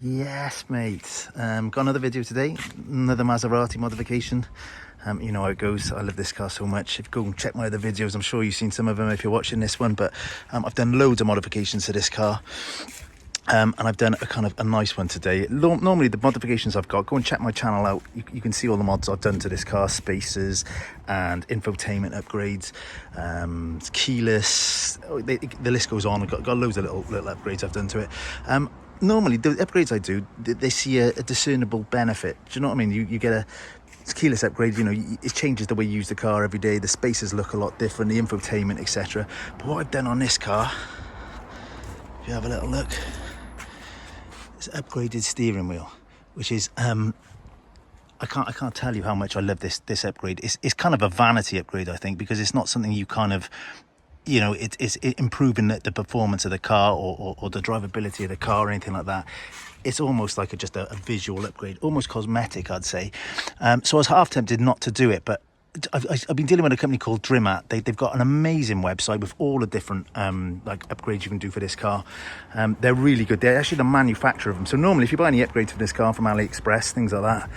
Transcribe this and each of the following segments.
Yes, mate. Got another video today, another Maserati modification. You know how it goes. I love this car so much. If you go and check my other videos, I'm sure you've seen some of them if you're watching this one, but I've done loads of modifications to this car. And I've done a nice one today. Normally the modifications I've got, go and check my channel out. You can see all the mods I've done to this car, spacers and infotainment upgrades, keyless, the list goes on. I've got loads of little upgrades I've done to it. Normally the upgrades I do, they see a discernible benefit. Do you know what I mean? You get a keyless upgrade, you know, it changes the way you use the car every day. The spacers look a lot different, the infotainment, etc. But what I've done on this car, if you have a little look, it's upgraded steering wheel, which is I can't tell you how much I love this upgrade. It's kind of a vanity upgrade, I think, because it's not something you kind of, you know, it's improving the performance of the car or the drivability of the car or anything like that. It's almost like just a visual upgrade, almost cosmetic, I'd say. So I was half tempted not to do it, but I've been dealing with a company called Drimatt. They've got an amazing website with all the different like upgrades you can do for this car. They're really good. They're actually the manufacturer of them. So normally if you buy any upgrades for this car from AliExpress, things like that,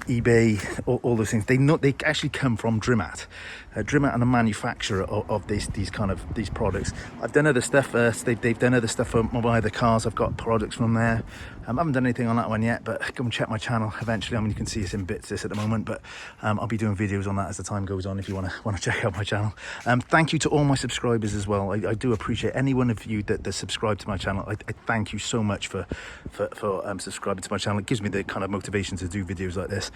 eBay, all those things, they actually come from Drimatt. Drimatt are the manufacturer of these products. I've done other stuff. They've done other stuff for my other cars. I've got products from there. I haven't done anything on that one yet, but go and check my channel eventually. I mean, you can see it's in bits this at the moment, but I'll be doing videos on that as the time goes on if you want to check out my channel. Thank you to all my subscribers as well. I do appreciate any one of you that subscribe to my channel. I thank you so much for subscribing to my channel. It gives me the kind of motivation to do videos like this.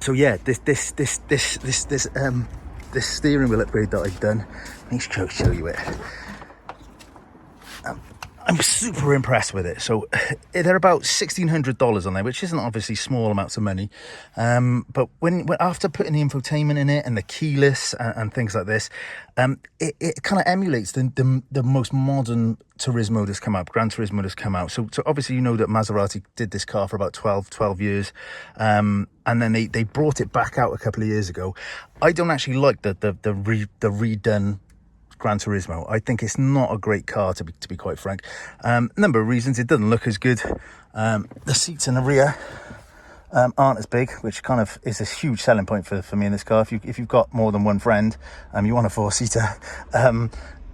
So yeah, this steering wheel upgrade that I've done, let me show you it. I'm super impressed with it. So they're about $1,600 on there, which isn't obviously small amounts of money. But when after putting the infotainment in it and the keyless and things like this, it kind of emulates the most modern Turismo that's come out, Granturismo that's come out. So obviously you know that Maserati did this car for about 12 years. And then they brought it back out a couple of years ago. I don't actually like the redone Granturismo. I think it's not a great car, to be quite frank. Number of reasons. It doesn't look as good. The seats in the rear aren't as big, which kind of is a huge selling point for me in this car. If you've got more than one friend, you want a four-seater.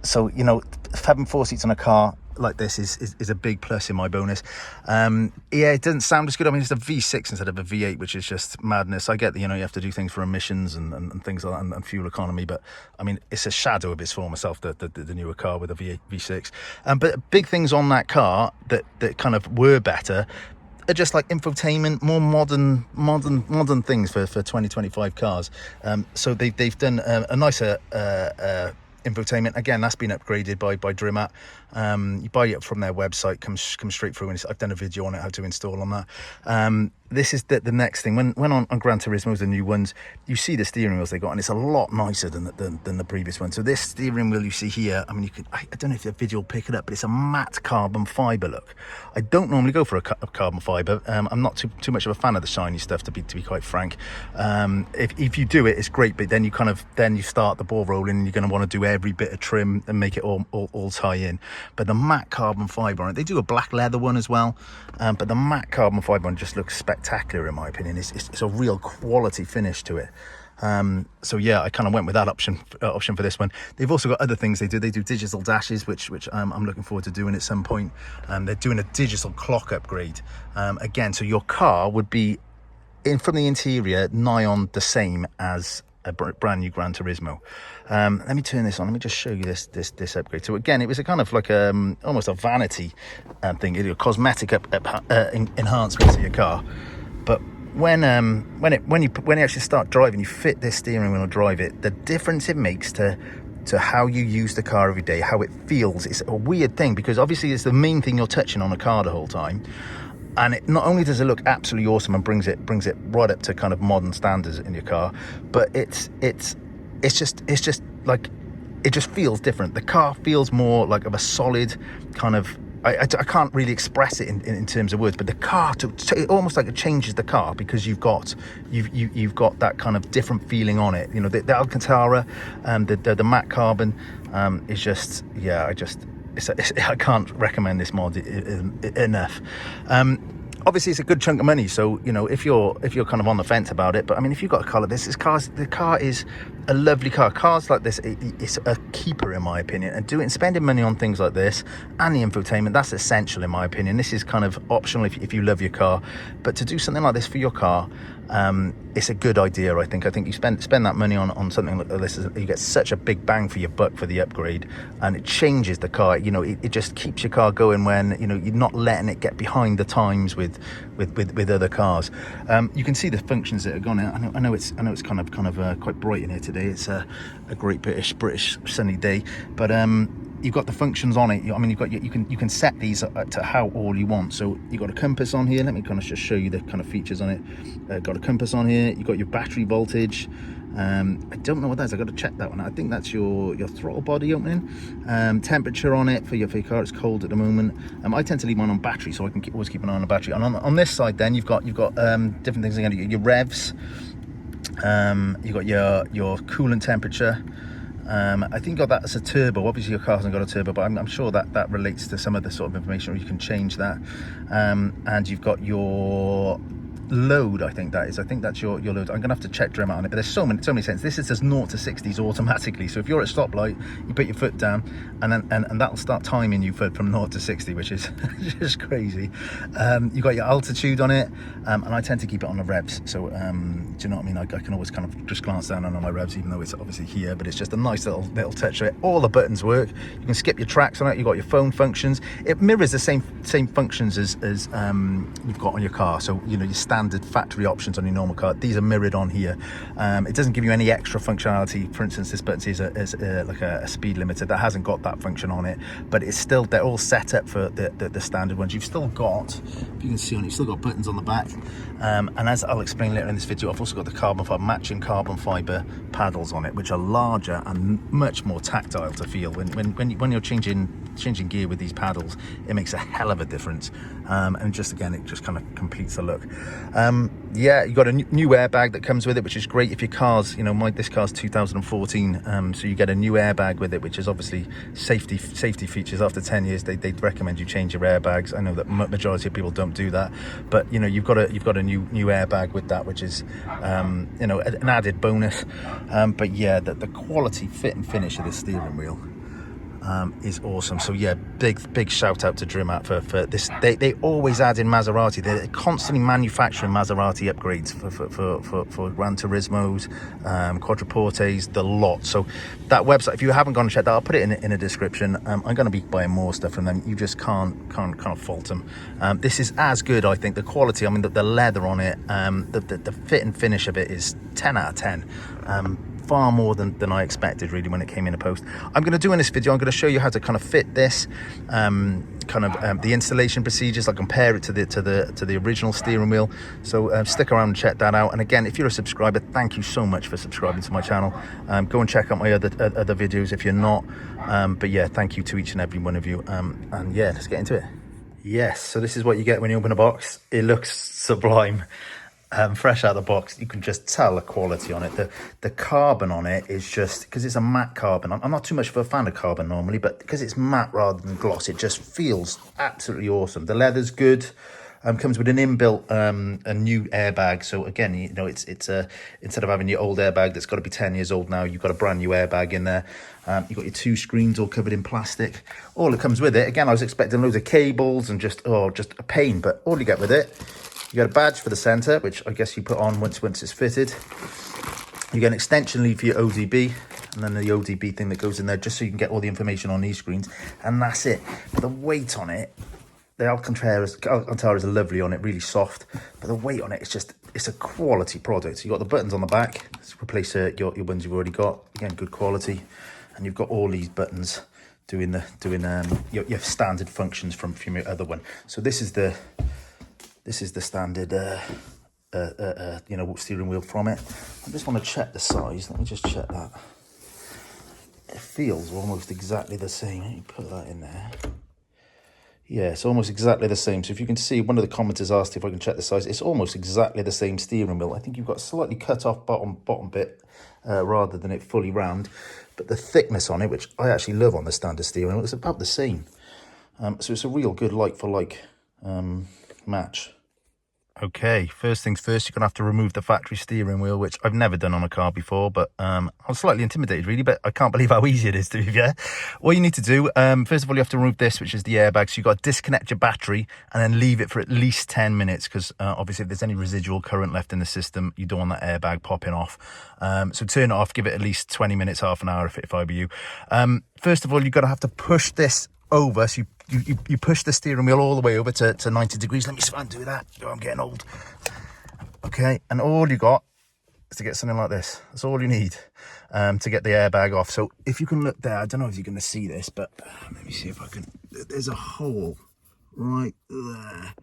So you know, having four seats on a car like this is a big plus in my bonus. Yeah, it doesn't sound as good. I mean, it's a V6 instead of a V8, which is just madness. I get that, you know, you have to do things for emissions and things like that, and fuel economy, but I mean, it's a shadow of its former self, the newer car with a V8 V6. But big things on that car that kind of were better are just like infotainment, more modern things for 2025 cars. So they've done a nicer infotainment. Again, that's been upgraded by Drimatt. You buy it from their website, comes straight through, and I've done a video on it, how to install on that. This is the next thing. When on Gran Turismo's, the new ones, you see the steering wheels they got, and it's a lot nicer than the previous one. So this steering wheel you see here, I mean, I don't know if the video will pick it up, but it's a matte carbon fiber look. I don't normally go for a carbon fiber. I'm not too much of a fan of the shiny stuff, to be quite frank. If you do it, it's great, but then you start the ball rolling, and you're going to want to do every bit of trim and make it all tie in. But the matte carbon fiber on it, they do a black leather one as well, but the matte carbon fiber one just looks spectacular in my opinion. It's a real quality finish to it. So yeah, I kind of went with that option for this one. They've also got other things they do digital dashes, which I'm looking forward to doing at some point. They're doing a digital clock upgrade, again, so your car would be from the interior nigh on the same as a brand new Gran Turismo. Let me turn this on. Let me just show you this upgrade. So again, it was a kind of like almost a vanity thing, a cosmetic enhancement to your car. But when you actually start driving, you fit this steering wheel and drive it, the difference it makes to how you use the car every day, how it feels, it's a weird thing, because obviously it's the main thing you're touching on a car the whole time. And it not only does it look absolutely awesome and brings it right up to kind of modern standards in your car, but it's just like, it just feels different. The car feels more like of a solid kind of, I can't really express it in terms of words, but the car it almost like it changes the car, because you've got that kind of different feeling on it. You know, the Alcantara, the matte carbon is just, yeah, I can't recommend this mod enough. Obviously it's a good chunk of money, so you know, if you're kind of on the fence about it, but I mean, if you've got a car like this, the car is a lovely car. Cars like this, it's a keeper in my opinion, and spending money on things like this and the infotainment, that's essential in my opinion. This is kind of optional if you love your car, but to do something like this for your car, it's a good idea. I think you spend that money on something like this, you get such a big bang for your buck for the upgrade, and it changes the car. You know, it just keeps your car going when, you know, you're not letting it get behind the times with other cars. You can see the functions that are gone out. I know it's kind of quite bright in here today. It's a great British sunny day, but you've got the functions on it. I mean, you can set these to how all you want. So you've got a compass on here. Let me kind of just show you the kind of features on it. Got a compass on here. You've got your battery voltage. I don't know what that is. I've got to check that one. I think that's your throttle body opening. Temperature on it for your car. It's cold at the moment. I tend to leave mine on battery, so I can always keep an eye on the battery. And on this side, then you've got different things again. Your revs. You've got your coolant temperature. I think you got that as a turbo. Obviously your car hasn't got a turbo, but I'm sure that relates to some of the sort of information where you can change that. And you've got your load. I think that's your load. I'm gonna have to check Drimatt on it, but there's so many sense. This is just 0 to 60s automatically, so if you're at a stoplight, you put your foot down and that'll start timing you from 0 to 60, which is just crazy. You got your altitude on it, and I tend to keep it on the revs, so do you know what I mean? I can always kind of just glance down on my revs, even though it's obviously here, but it's just a nice little touch to it. All the buttons work. You can skip your tracks on it. You got your phone functions. It mirrors the same functions as you've got on your car, so you know, your standard factory options on your normal car, these are mirrored on here. It doesn't give you any extra functionality. For instance, this button is like a speed limiter that hasn't got that function on it, but it's still, they're all set up for the standard ones. You've still got, if you can see on it, you've still got buttons on the back, and as I'll explain later in this video, I've also got the matching carbon fiber paddles on it, which are larger and much more tactile to feel. When you're changing gear with these paddles, it makes a hell of a difference, and just again, it just kind of completes the look. Yeah, you got a new airbag that comes with it, which is great if your car's, you know, this car's 2014, so you get a new airbag with it, which is obviously safety features. After 10 years, they recommend you change your airbags. I know that majority of people don't do that, but you know, you've got a new airbag with that, which is you know, an added bonus. But yeah, the quality, fit and finish of this steering wheel is awesome. So yeah, big shout out to Drimatt for this. They always add in Maserati. They're constantly manufacturing Maserati upgrades for Granturismos, Quattroportes, the lot. So that website, if you haven't gone and checked that, I'll put it in a description. I'm going to be buying more stuff from them. You just can't fault them. This is as good, I think. The quality, I mean, the leather on it, the fit and finish of it is 10 out of 10. Far more than I expected, really, when it came in a post. I'm going to do in this video, I'm going to show you how to kind of fit this, the installation procedures. I'll compare it to the original steering wheel. So stick around and check that out. And again, if you're a subscriber, thank you so much for subscribing to my channel. Go and check out my other videos if you're not. But yeah, thank you to each and every one of you. And yeah, let's get into it. Yes, so this is what you get when you open a box. It looks sublime. Fresh out of the box, you can just tell the quality on it. The carbon on it is just, because it's a matte carbon. I'm not too much of a fan of carbon normally, but because it's matte rather than gloss, it just feels absolutely awesome. The leather's good. Comes with an inbuilt a new airbag. So again, you know, it's instead of having your old airbag that's got to be 10 years old now, you've got a brand new airbag in there. You've got your 2 screens all covered in plastic. All that comes with it. Again, I was expecting loads of cables and just a pain, but all you get with it, you got a badge for the center, which I guess you put on once it's fitted. You get an extension lead for your ODB, and then the ODB thing that goes in there, just so you can get all the information on these screens, and that's it. But the weight on it, the Alcantara is lovely on it, really soft, but the weight on it, it's a quality product. You got the buttons on the back, let's replace your ones you've already got. Again, good quality, and you've got all these buttons doing your standard functions from your other one. So this is the standard you know, steering wheel from it. I just want to check the size. Let me just check that. It feels almost exactly the same. Let me put that in there. Yeah, it's almost exactly the same. So if you can see, one of the commenters asked if I can check the size. It's almost exactly the same steering wheel. I think you've got a slightly cut off bottom bit rather than it fully round. but the thickness on it, which I actually love on the standard steering wheel, is about the same. So it's a real good like-for-like match. Okay, first things first, you're going to have to remove the factory steering wheel, which I've never done on a car before, but I'm slightly intimidated really, but I can't believe how easy it is to be fair. What you need to do, first of all, you have to remove this, which is the airbag. So you've got to disconnect your battery and then leave it for at least 10 minutes because obviously if there's any residual current left in the system, you don't want that airbag popping off. So turn it off, give it at least 20 minutes, half an hour if I were you. First of all, you're going to have to push this over, so you push the steering wheel all the way over to 90 degrees. Let me see if I can do that. Oh, I'm getting old. Okay, and all you got is to get something like this. That's all you need to get the airbag off. So if you can look there, I don't know if you're going to see this, but let me see if I can. There's a hole right there.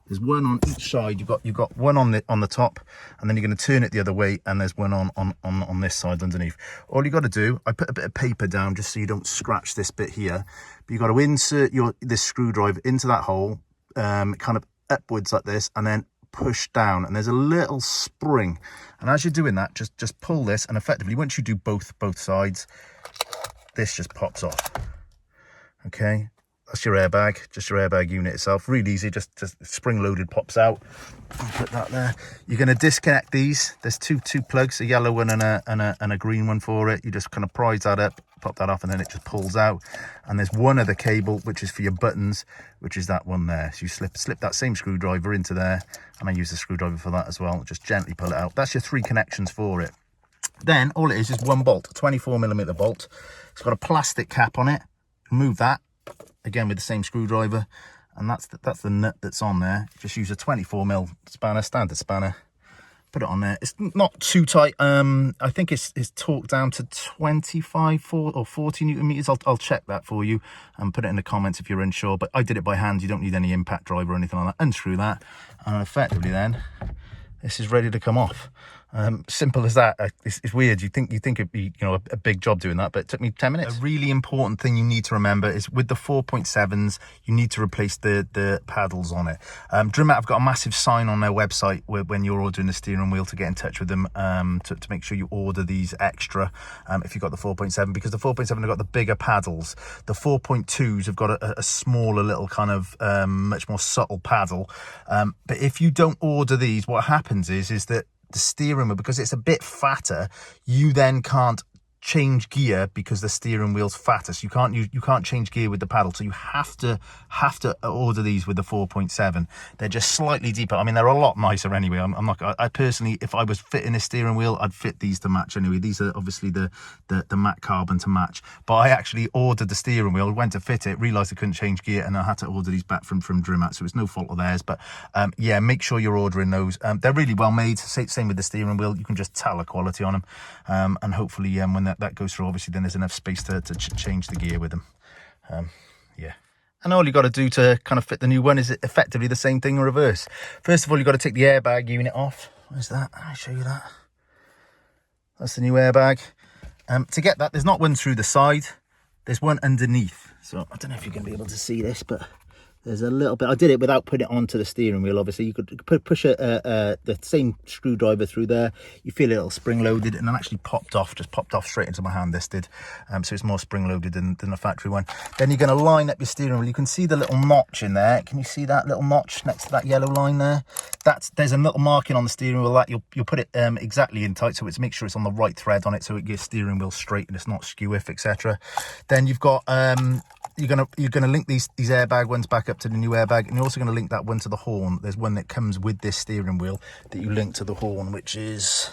There's one on each side. You've got one on the top, and then you're going to turn it the other way, and there's one on this side underneath. All you got to do, I put a bit of paper down just so you don't scratch this bit here. But you got to insert this screwdriver into that hole, kind of upwards like this, and then push down. And there's a little spring. And as you're doing that, just pull this, and effectively, once you do both sides, this just pops off. Okay. That's your airbag, just your airbag unit itself. Really easy, just spring loaded, pops out. I'll put that there. You're going to disconnect these. There's two plugs, a yellow one and a green one for it. You just kind of prise that up, pop that off, and then it just pulls out. And there's one other cable, which is for your buttons, which is that one there. So you slip that same screwdriver into there, and I use the screwdriver for that as well. Just gently pull it out. That's your 3 connections for it. Then all it is one bolt, a 24mm bolt. It's got a plastic cap on it. Remove that. Again with the same screwdriver, and that's the nut that's on there. Just use a 24mm spanner, standard spanner, put it on there. It's not too tight. I think it's torqued down to 25 or 40 newton meters. I'll check that for you and put it in the comments if you're unsure, but I did it by hand. You don't need any impact driver or anything like that. Unscrew that, and effectively then this is ready to come off. Simple as that. It's weird. You think it'd be a big job doing that, but it took me 10 minutes. A really important thing you need to remember is with the 4.7s, you need to replace the paddles on it. Drimatt have got a massive sign on their website when you're ordering the steering wheel to get in touch with them to make sure you order these extra if you've got the 4.7, because the 4.7 have got the bigger paddles. The 4.2s have got a smaller little kind of much more subtle paddle. But if you don't order these, what happens is that the steering wheel, because it's a bit fatter, you then can't change gear because the steering wheel's fatter, so you can't change gear with the paddle. So you have to order these with the 4.7. They're just slightly deeper. I mean, they're a lot nicer anyway. I personally, if I was fitting a steering wheel, I'd fit these to match anyway. These are obviously the matte carbon to match, but I actually ordered the steering wheel, went to fit it, realized I couldn't change gear, and I had to order these back from Drimatt, so it's no fault of theirs. But yeah, make sure you're ordering those. They're really well made. Same with the steering wheel. You can just tell the quality on them, and hopefully when that goes through, obviously then there's enough space to change the gear with them. Yeah, and all you got to do to kind of fit the new one is effectively the same thing in reverse. First of all, you've got to take the airbag unit off. Where's that? I'll show you that. That's the new airbag. To get that, there's not one through the side, there's one underneath. So I don't know if you're going to be able to see this, but there's a little bit. I did it without putting it onto the steering wheel. Obviously, you could push the same screwdriver through there. You feel a little spring loaded, and then actually popped off straight into my hand. This did, so it's more spring loaded than the factory one. Then you're going to line up your steering wheel. You can see the little notch in there. Can you see that little notch next to that yellow line there? There's a little marking on the steering wheel that you'll put it exactly in tight, so it's make sure it's on the right thread on it, so it gets steering wheel straight and it's not skew-if, etc. Then you've got you're gonna link these airbag ones back up to the new airbag, and you're also going to link that one to the horn. There's one that comes with this steering wheel that you link to the horn, which is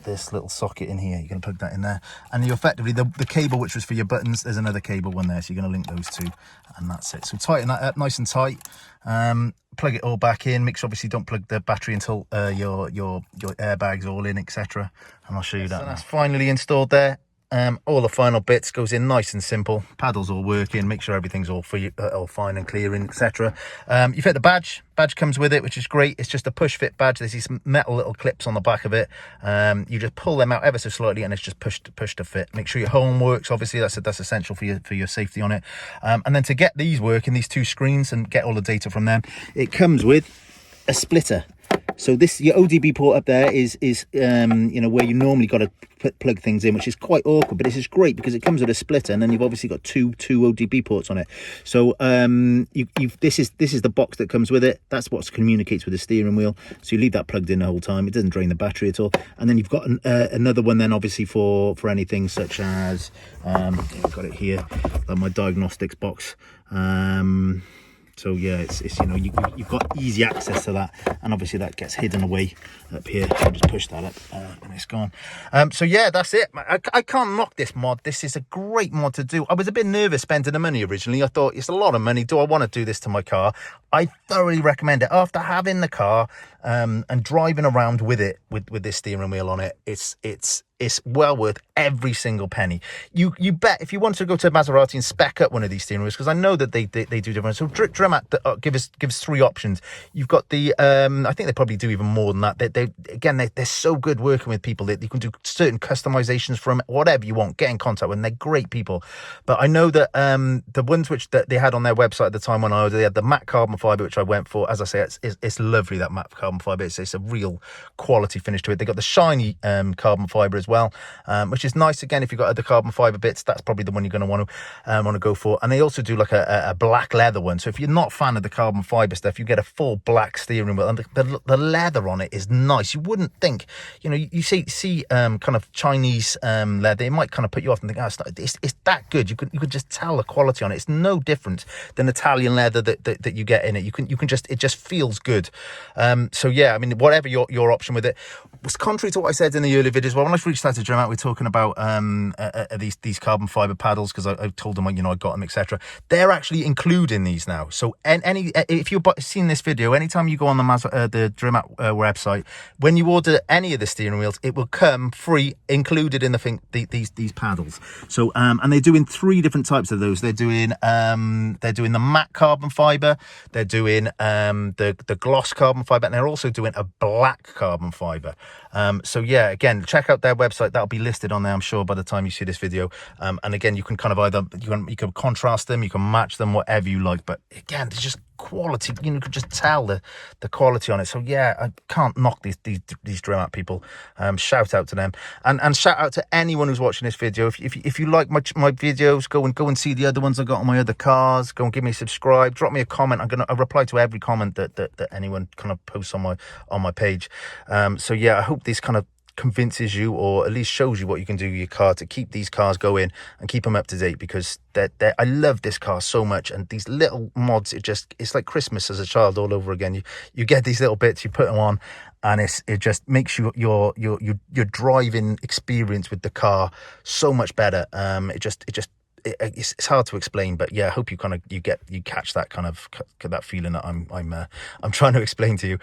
this little socket in here. You're going to plug that in there, and you effectively the cable which was for your buttons, there's another cable one there, so you're going to link those two, and that's it. So tighten that up nice and tight, plug it all back in. Make sure obviously don't plug the battery until your airbags all in, etc., and I'll show you that. So that's finally installed there. All the final bits goes in nice and simple. Paddles all working, make sure everything's all fine and clear, etc. You fit the badge comes with it, which is great. It's just a push fit badge. There's these metal little clips on the back of it. You just pull them out ever so slightly, and it's just push to fit. Make sure your home works, obviously that's essential for your safety on it. And then to get these working, these two screens, and get all the data from them, it comes with a splitter. So this, your ODB port up there is you know, where you normally got to plug things in, which is quite awkward, but this is great because it comes with a splitter, and then you've obviously got two ODB ports on it. So this is the box that comes with it. That's what communicates with the steering wheel. So you leave that plugged in the whole time. It doesn't drain the battery at all. And then you've got another one then, obviously for anything such as I've got it here, like my diagnostics box. So yeah, it's you know, you've got easy access to that, and obviously that gets hidden away up here. So just push that up and it's gone. So yeah, that's it. I can't knock this mod. This is a great mod to do. I was a bit nervous spending the money originally. I thought, it's a lot of money. Do I want to do this to my car? I thoroughly recommend it. After having the car and driving around with it, with this steering wheel on it, it's well worth every single penny. You bet, if you want to go to Maserati and spec up one of these steering wheels, because I know that they do different. So Drimatt gives three options. You've got the I think they probably do even more than that. They're so good working with people that you can do certain customizations from whatever you want. Get in contact with them. They're great people. But I know that the ones which that they had on their website at the time when I ordered, they had the matte carbon fiber, which I went for. As I say, it's lovely, that matte carbon fiber. It's a real quality finish to it. They got the shiny carbon fiber as well, which is nice. Again, if you've got other carbon fiber bits, that's probably the one you're going to want to go for. And they also do like a black leather one. So if you're not a fan of the carbon fiber stuff, you get a full black steering wheel, and the leather on it is nice. You wouldn't think, you know, you see kind of Chinese leather, it might kind of put you off and think, oh, it's that good. You could just tell the quality on it. It's no different than Italian leather that you get in it. You can just, it just feels good. So yeah, I mean, whatever your option with it. Was contrary to what I said in the earlier videos. Well, when I reached out to Drimatt, we're talking about these carbon fiber paddles, because I told them, you know, I got them, etc. They're actually including these now. So if you've seen this video, anytime you go on the Drimatt website, when you order any of the steering wheels, it will come free, included in the thing, these paddles. So and they're doing three different types of those. They're doing the matte carbon fiber, they're doing the gloss carbon fiber, and they're also doing a black carbon fiber. So yeah, again, check out their website. That'll be listed on there, I'm sure, by the time you see this video. And again, you can kind of either you can contrast them, you can match them, whatever you like. But again, it's just quality. You know, you could just tell the quality on it. So yeah, I can't knock these Drimatt people. Shout out to them, and shout out to anyone who's watching this video. If you like my videos, go and see the other ones I got on my other cars. Go and give me a subscribe. Drop me a comment. I reply to every comment that anyone kind of posts on my page. So yeah, I hope this kind of convinces you, or at least shows you what you can do with your car to keep these cars going and keep them up to date, because I love this car so much. And these little mods, it's like Christmas as a child all over again. You get these little bits, you put them on, and it just makes your driving experience with the car so much better. It's hard to explain, but yeah, I hope you catch that kind of that feeling that I'm trying to explain to you.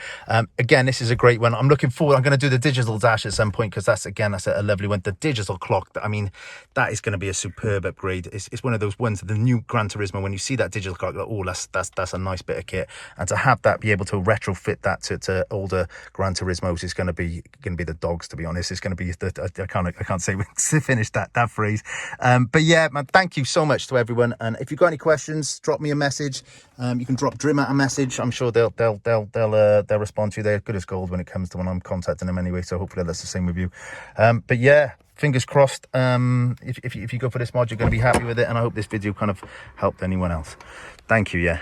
Again, this is a great one. I'm looking forward. I'm going to do the digital dash at some point, because that's a lovely one. The digital clock, I mean, that is going to be a superb upgrade. It's one of those ones, the new Gran Turismo, when you see that digital clock, like, oh, that's a nice bit of kit. And to have that, be able to retrofit that to older Gran Turismos is going to be the dogs, to be honest. It's going to be I can't say to finish that phrase. But yeah, man, thank you so much to everyone. And if you've got any questions, drop me a message. You can drop Drimatt a message. I'm sure they'll respond to you. They're good as gold when it comes to when I'm contacting them anyway. So hopefully that's the same with you. But yeah, fingers crossed. If you go for this mod, you're going to be happy with it. And I hope this video kind of helped anyone else. Thank you. Yeah.